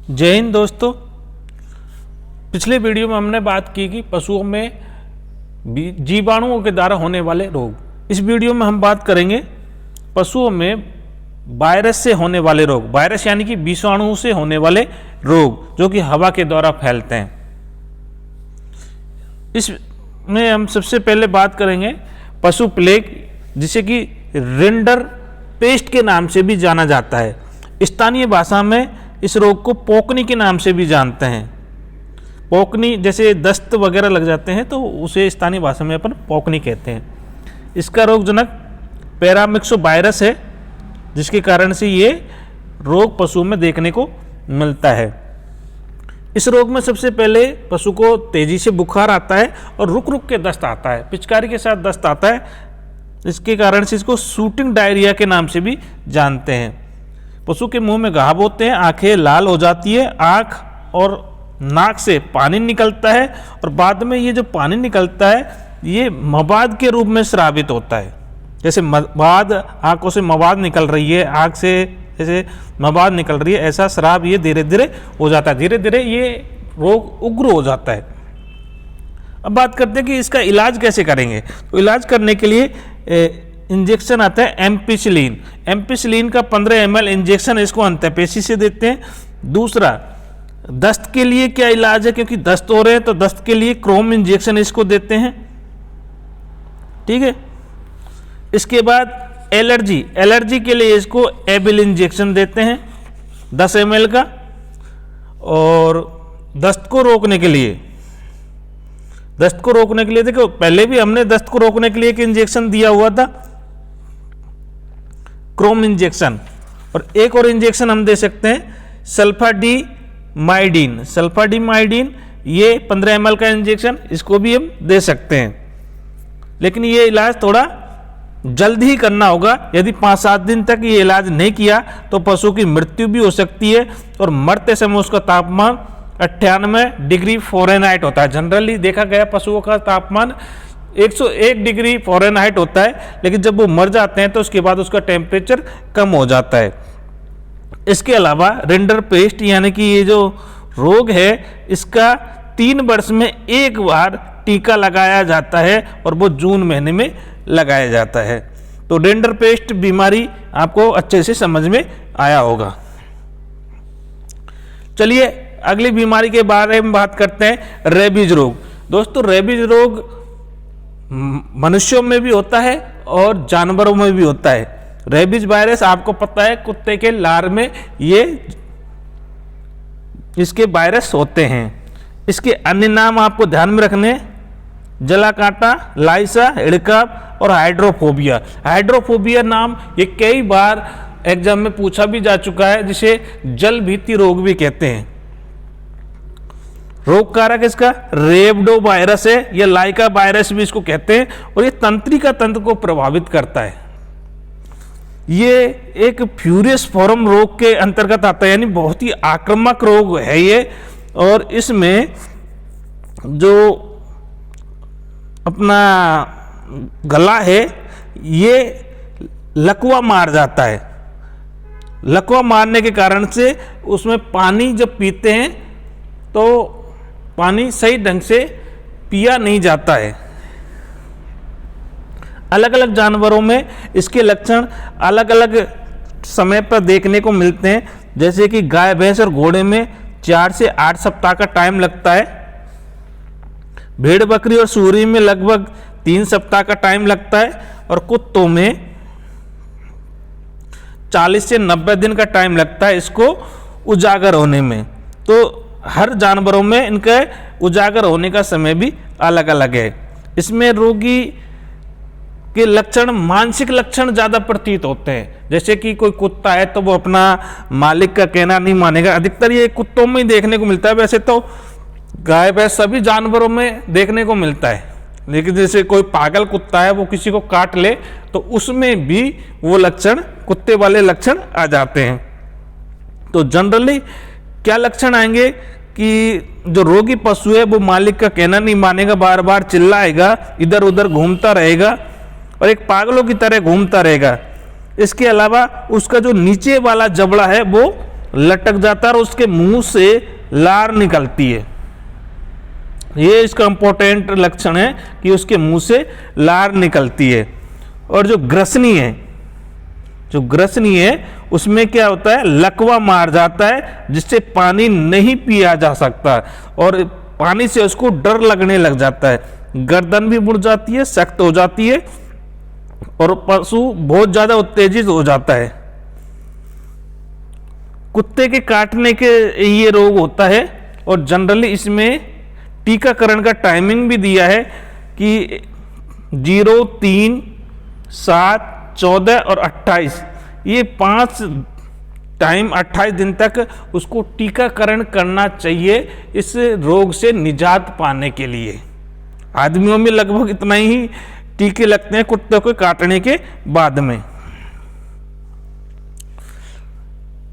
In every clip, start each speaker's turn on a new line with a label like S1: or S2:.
S1: जय हिंद दोस्तों। पिछले वीडियो में हमने बात की कि पशुओं में जीवाणुओं के द्वारा होने वाले रोग। इस वीडियो में हम बात करेंगे पशुओं में वायरस से होने वाले रोग। वायरस यानी कि विषाणु से होने वाले रोग जो कि हवा के द्वारा फैलते हैं। इसमें हम सबसे पहले बात करेंगे पशु प्लेग, जिसे कि रिंडर पेस्ट के नाम से भी जाना जाता है। स्थानीय भाषा में इस रोग को पोकनी के नाम से भी जानते हैं। पोकनी जैसे दस्त वगैरह लग जाते हैं तो उसे स्थानीय भाषा में अपन पोकनी कहते हैं। इसका रोगजनक पैरामिक्सोवायरस है, जिसके कारण से ये रोग पशु में देखने को मिलता है। इस रोग में सबसे पहले पशु को तेजी से बुखार आता है और रुक रुक के दस्त आता है, पिचकारी के साथ दस्त आता है। इसके कारण से इसको शूटिंग डायरिया के नाम से भी जानते हैं। पशु के मुंह में घाव होते हैं, आंखें लाल हो जाती है, आंख और नाक से पानी निकलता है और बाद में ये जो पानी निकलता है ये मवाद के रूप में स्रावित होता है। जैसे मवाद, आंखों से मवाद निकल रही है, आंख से जैसे मवाद निकल रही है, ऐसा स्राव ये धीरे धीरे हो जाता है। धीरे धीरे ये रोग उग्र हो जाता है। अब बात करते हैं कि इसका इलाज कैसे करेंगे। तो इलाज करने के लिए इंजेक्शन आता है एम्पिसिलिन। एम्पिसिलिन का 15 ml इंजेक्शन इसको अंतःपेशी से देते हैं। दूसरा, दस्त के लिए क्या इलाज है, क्योंकि दस्त हो रहे हैं तो दस्त के लिए क्रोम इंजेक्शन इसको देते हैं। ठीक है। इसके बाद एलर्जी के लिए इसको एबिल इंजेक्शन देते हैं 10 ml का। और दस्त को रोकने के लिए देखो पहले भी हमने दस्त को रोकने के लिए एक इंजेक्शन दिया हुआ था, क्रोम इंजेक्शन। और एक और इंजेक्शन हम दे सकते हैं सल्फाडिमाइडिन। ये 15 ml का इंजेक्शन, इसको भी हम दे सकते हैं। लेकिन ये इलाज थोड़ा जल्द ही करना होगा। यदि 5-7 दिन तक ये इलाज नहीं किया तो पशु की मृत्यु भी हो सकती है और मरते समय उसका तापमान 98 डिग्री फ़ारेनहाइट होता है। जनरली देखा गया पशुओं का तापमान 101 डिग्री फ़ारेनहाइट होता है, लेकिन जब वो मर जाते हैं तो उसके बाद उसका टेम्परेचर कम हो जाता है। इसके अलावा रिंडर पेस्ट यानी कि ये जो रोग है इसका 3 वर्ष में एक बार टीका लगाया जाता है और वो जून महीने में लगाया जाता है। तो रिंडर पेस्ट बीमारी आपको अच्छे से समझ में आया होगा। चलिए अगली बीमारी के बारे में बात करते हैं, रेबीज रोग। दोस्तों, रेबीज रोग मनुष्यों में भी होता है और जानवरों में भी होता है। रेबीज वायरस आपको पता है कुत्ते के लार में ये इसके वायरस होते हैं। इसके अन्य नाम आपको ध्यान में रखने, जला कांटा, लाइसा, हिड़काव और हाइड्रोफोबिया। हाइड्रोफोबिया नाम ये कई बार एग्जाम में पूछा भी जा चुका है, जिसे जल भीति रोग भी कहते हैं। रोग कारक इसका रेबडो वायरस है या लाइका वायरस भी इसको कहते हैं और ये तंत्रिका तंत्र को प्रभावित करता है। ये एक फ्यूरियस फॉर्म रोग के अंतर्गत आता है, यानी बहुत ही आक्रामक रोग है ये। और इसमें जो अपना गला है ये लकवा मार जाता है। लकवा मारने के कारण से उसमें पानी जब पीते हैं तो पानी सही ढंग से पिया नहीं जाता है। अलग अलग जानवरों में इसके लक्षण अलग अलग समय पर देखने को मिलते हैं। जैसे कि गाय, भैंस और घोड़े में 4 से 8 सप्ताह का टाइम लगता है। भेड़, बकरी और सूअर में लगभग 3 सप्ताह का टाइम लगता है और कुत्तों में 40 से 90 दिन का टाइम लगता है इसको उजागर होने में। तो हर जानवरों में इनके उजागर होने का समय भी अलग अलग है। इसमें रोगी के लक्षण, मानसिक लक्षण ज़्यादा प्रतीत होते हैं। जैसे कि कोई कुत्ता है तो वो अपना मालिक का कहना नहीं मानेगा। अधिकतर ये कुत्तों में ही देखने को मिलता है। वैसे तो गाय, भैंस सभी जानवरों में देखने को मिलता है, लेकिन जैसे कोई पागल कुत्ता है वो किसी को काट ले तो उसमें भी वो लक्षण, कुत्ते वाले लक्षण आ जाते हैं। तो जनरली क्या लक्षण आएंगे कि जो रोगी पशु है वो मालिक का कहना नहीं मानेगा, बार बार चिल्लाएगा, इधर उधर घूमता रहेगा और एक पागलों की तरह घूमता रहेगा। इसके अलावा उसका जो नीचे वाला जबड़ा है वो लटक जाता है और उसके मुंह से लार निकलती है। ये इसका इंपॉर्टेंट लक्षण है कि उसके मुंह से लार निकलती है। और जो ग्रसनी है उसमें क्या होता है, लकवा मार जाता है जिससे पानी नहीं पिया जा सकता और पानी से उसको डर लगने लग जाता है। गर्दन भी मुड़ जाती है, सख्त हो जाती है और पशु बहुत ज्यादा उत्तेजित हो जाता है। कुत्ते के काटने के ये रोग होता है और जनरली इसमें टीकाकरण का टाइमिंग भी दिया है कि 0, 3, 7, 14 और 28, ये 5 टाइम 28 दिन तक उसको टीकाकरण करना चाहिए इस रोग से निजात पाने के लिए। आदमियों में लगभग इतना ही टीके लगते हैं कुत्तों को काटने के बाद में।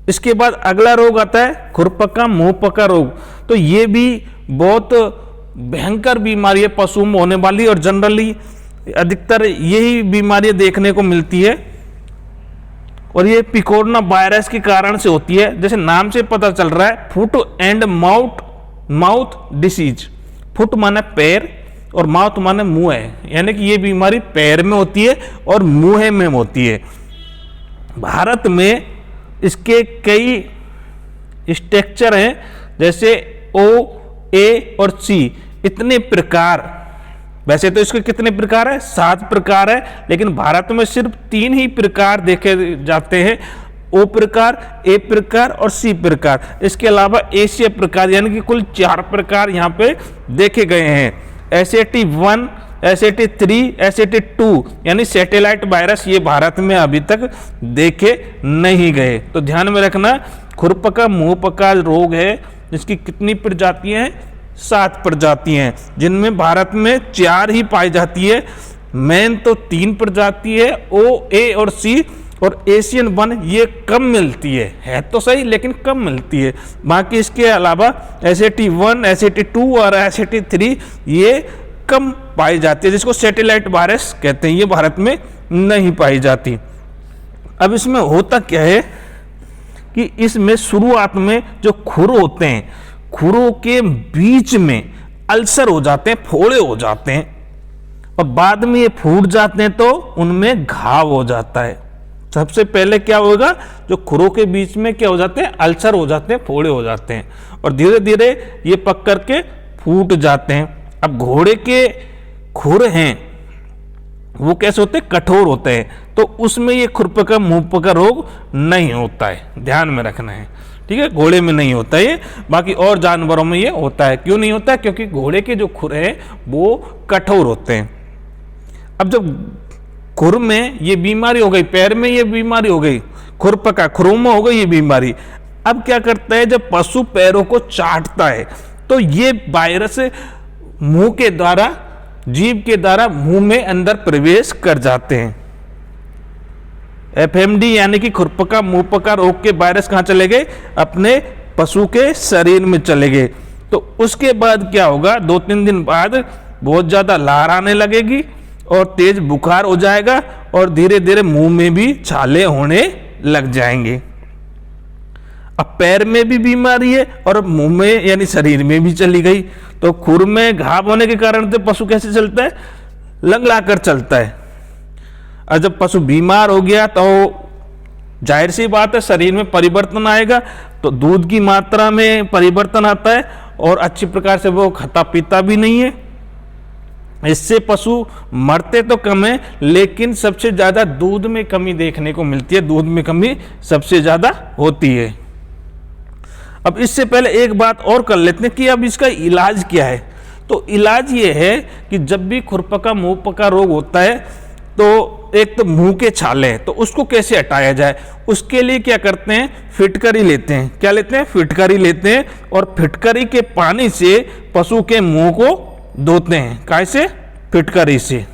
S1: इसके बाद अगला रोग आता है खुरपका मुंहपका रोग। तो ये भी बहुत भयंकर बीमारी है पशु में होने वाली और जनरली अधिकतर यही बीमारियां देखने को मिलती है और ये पिकोरना वायरस के कारण से होती है। जैसे नाम से पता चल रहा है, foot and mouth disease. Foot माने पैर और माउथ माने मुंह है, यानी कि ये बीमारी पैर में होती है और मुंह में होती है। भारत में इसके कई स्ट्रक्चर हैं, जैसे O, A और C, इतने प्रकार। वैसे तो इसके कितने प्रकार है, 7 प्रकार है, लेकिन भारत में सिर्फ 3 ही प्रकार देखे जाते हैं, O प्रकार, A प्रकार और C प्रकार। इसके अलावा एशिया प्रकार यानी कि कुल 4 प्रकार यहाँ पे देखे गए हैं। SAT1, SAT3, SAT2 यानी सैटेलाइट वायरस ये भारत में अभी तक देखे नहीं गए। तो ध्यान में रखना, खुरपका मुंहपका रोग है, इसकी कितनी प्रजातियां हैं, 7 प्रजातियां हैं, जिनमें भारत में 4 ही पाई जाती है। मेन तो 3 प्रजाति है, O, A और C, और एशियन 1 ये कम मिलती है तो सही लेकिन कम मिलती है। बाकी इसके अलावा SAT1, SAT2 और SAT3 ये कम पाई जाती है, जिसको सैटेलाइट वायरस कहते हैं, ये भारत में नहीं पाई जाती। अब इसमें होता क्या है कि इसमें शुरुआत में जो खुर होते हैं, खुरों के बीच में अल्सर हो जाते हैं, फोड़े हो जाते हैं और बाद में ये फूट जाते हैं तो उनमें घाव हो जाता है। सबसे पहले क्या होगा, जो खुरों के बीच में क्या हो जाते हैं, अल्सर हो जाते हैं, फोड़े हो जाते हैं और धीरे धीरे ये पक करके फूट जाते हैं। अब घोड़े के खुर हैं वो कैसे होते हैं, कठोर होते हैं, तो उसमें ये खुरपका मुंहपका रोग नहीं होता है, ध्यान में रखना है, ठीक है। घोड़े में नहीं होता है, बाकी और जानवरों में ये होता है। क्यों नहीं होता है, क्योंकि घोड़े के जो खुर हैं वो कठोर होते हैं। अब जब खुर में ये बीमारी हो गई, पैर में ये बीमारी हो गई, खुरपका खुरों में हो गई ये बीमारी, अब क्या करता है, जब पशु पैरों को चाटता है तो ये वायरस मुंह के द्वारा, जीभ के द्वारा मुंह में अंदर प्रवेश कर जाते हैं। FMD यानी कि खुरपका मुंहपका रोग के वायरस कहां चले गए, अपने पशु के शरीर में चले गए। तो उसके बाद क्या होगा, 2-3 दिन बाद बहुत ज्यादा लार आने लगेगी और तेज बुखार हो जाएगा और धीरे धीरे मुंह में भी छाले होने लग जाएंगे। अब पैर में भी बीमारी है और मुंह में यानी शरीर में भी चली गई, तो खुर में घाव होने के कारण से पशु कैसे चलता है, लंगड़ा कर चलता है। और जब पशु बीमार हो गया तो जाहिर सी बात है शरीर में परिवर्तन आएगा, तो दूध की मात्रा में परिवर्तन आता है और अच्छी प्रकार से वो खाता पीता भी नहीं है। इससे पशु मरते तो कम है, लेकिन सबसे ज्यादा दूध में कमी देखने को मिलती है, दूध में कमी सबसे ज्यादा होती है। अब इससे पहले एक बात और कर लेते हैं कि अब इसका इलाज क्या है। तो इलाज ये है कि जब भी खुरपका मुंहपका रोग होता है तो एक तो मुंह के छाले हैं, तो उसको कैसे हटाया जाए, उसके लिए क्या करते हैं, फिटकरी लेते हैं। क्या लेते हैं, फिटकरी लेते हैं और फिटकरी के पानी से पशु के मुंह को धोते हैं। कैसे, फिटकरी से,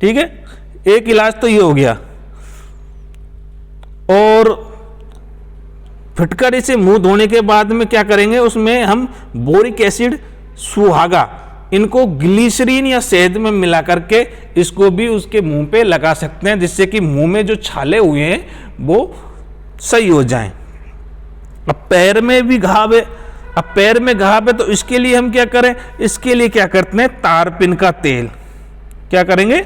S1: ठीक है। एक इलाज तो ये हो गया। और फिटकरी से मुंह धोने के बाद में क्या करेंगे, उसमें हम बोरिक एसिड, सुहागा, इनको ग्लिसरीन या शहद में मिला करके इसको भी उसके मुंह पे लगा सकते हैं, जिससे कि मुंह में जो छाले हुए हैं वो सही हो जाएं। अब पैर में भी घाव है, अब पैर में घाव है तो इसके लिए हम क्या करें, इसके लिए क्या करते हैं, तारपिन का तेल, क्या करेंगे,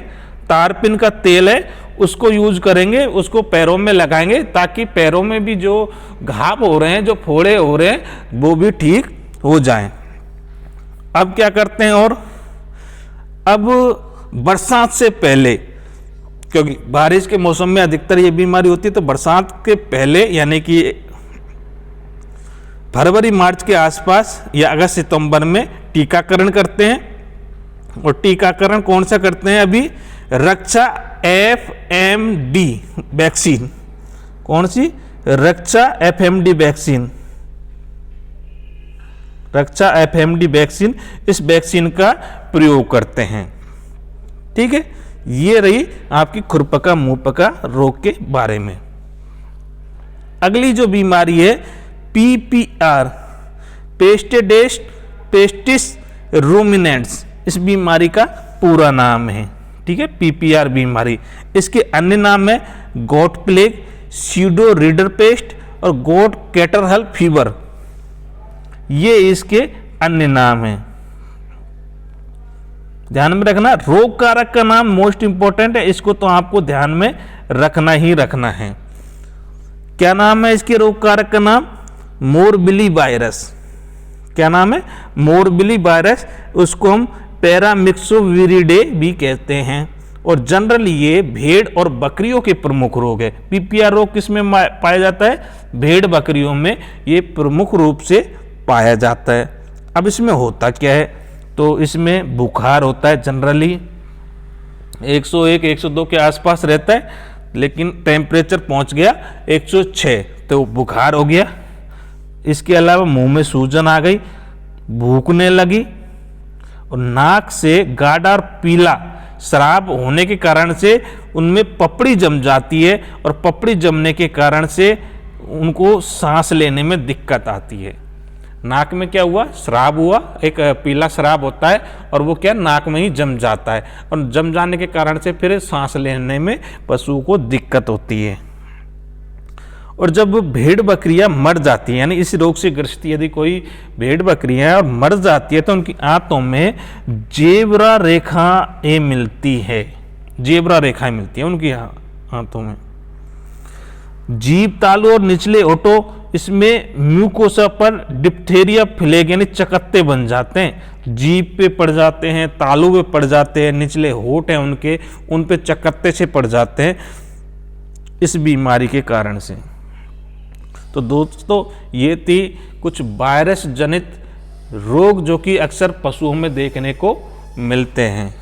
S1: तारपिन का तेल है उसको यूज करेंगे, उसको पैरों में लगाएंगे ताकि पैरों में भी जो घाव हो रहे हैं, जो फोड़े हो रहे हैं वो भी ठीक हो जाएं। अब क्या करते हैं, और अब बरसात से पहले, क्योंकि बारिश के मौसम में अधिकतर ये बीमारी होती है, तो बरसात के पहले यानी कि फरवरी मार्च के आसपास या अगस्त सितंबर में टीकाकरण करते हैं। और टीकाकरण कौन सा करते हैं, अभी रक्षा FMD वैक्सीन, कौन सी, रक्षा FMD वैक्सीन, रक्षा FMD वैक्सीन, इस वैक्सीन का प्रयोग करते हैं। ठीक है, ये रही आपकी खुरपका मुंहपका रोग के बारे में। अगली जो बीमारी है PPR, पेस्टिस रूमिनेंट्स, इस बीमारी का पूरा नाम है। ठीक है, PPR बीमारी, इसके अन्य नाम है गोट प्लेग, स्यूडो रीडर पेस्ट और गोट कैटरहल फीवर, ये इसके अन्य नाम हैं। ध्यान में रखना, रोग कारक का नाम मोस्ट इंपॉर्टेंट है, इसको तो आपको ध्यान में रखना ही रखना है। क्या नाम है इसके रोग कारक का नाम, मोरबिली वायरस। क्या नाम है, मोरबिली वायरस, उसको हम पैरामिक्सोविरिडे भी कहते हैं। और जनरली ये भेड़ और बकरियों के प्रमुख रोग है। PPR रोग किस में पाया जाता है, भेड़ बकरियों में ये प्रमुख रूप से पाया जाता है। अब इसमें होता क्या है, तो इसमें बुखार होता है, जनरली 101 102 के आसपास रहता है, लेकिन टेम्परेचर पहुंच गया 106 तो बुखार हो गया। इसके अलावा मुंह में सूजन आ गई, भूखने लगी, और नाक से गाढ़ा और पीला स्राव होने के कारण से उनमें पपड़ी जम जाती है, और पपड़ी जमने के कारण से उनको सांस लेने में दिक्कत आती है। नाक में क्या हुआ, स्राव हुआ, एक पीला स्राव होता है, और वो क्या नाक में ही जम जाता है, और जम जाने के कारण से फिर सांस लेने में पशु को दिक्कत होती है। और जब भेड़ बकरियां मर जाती हैं, यानी इस रोग से ग्रसित यदि कोई भेड़ बकरियां और मर जाती है, तो उनकी आंतों में जेब्रा रेखाएं मिलती है, जेब्रा रेखाएं मिलती है उनकी आंतों में। जीभ तालू और निचले ओठों, इसमें म्यूकोसा पर डिप्थेरिया फ्लैग यानी चकत्ते बन जाते हैं, जीभ पे पड़ जाते हैं, तालू पे पड़ जाते हैं, निचले होठ हैं उनके, उन पे चकत्ते से पड़ जाते हैं इस बीमारी के कारण से। तो दोस्तों ये थी कुछ वायरस जनित रोग जो कि अक्सर पशुओं में देखने को मिलते हैं।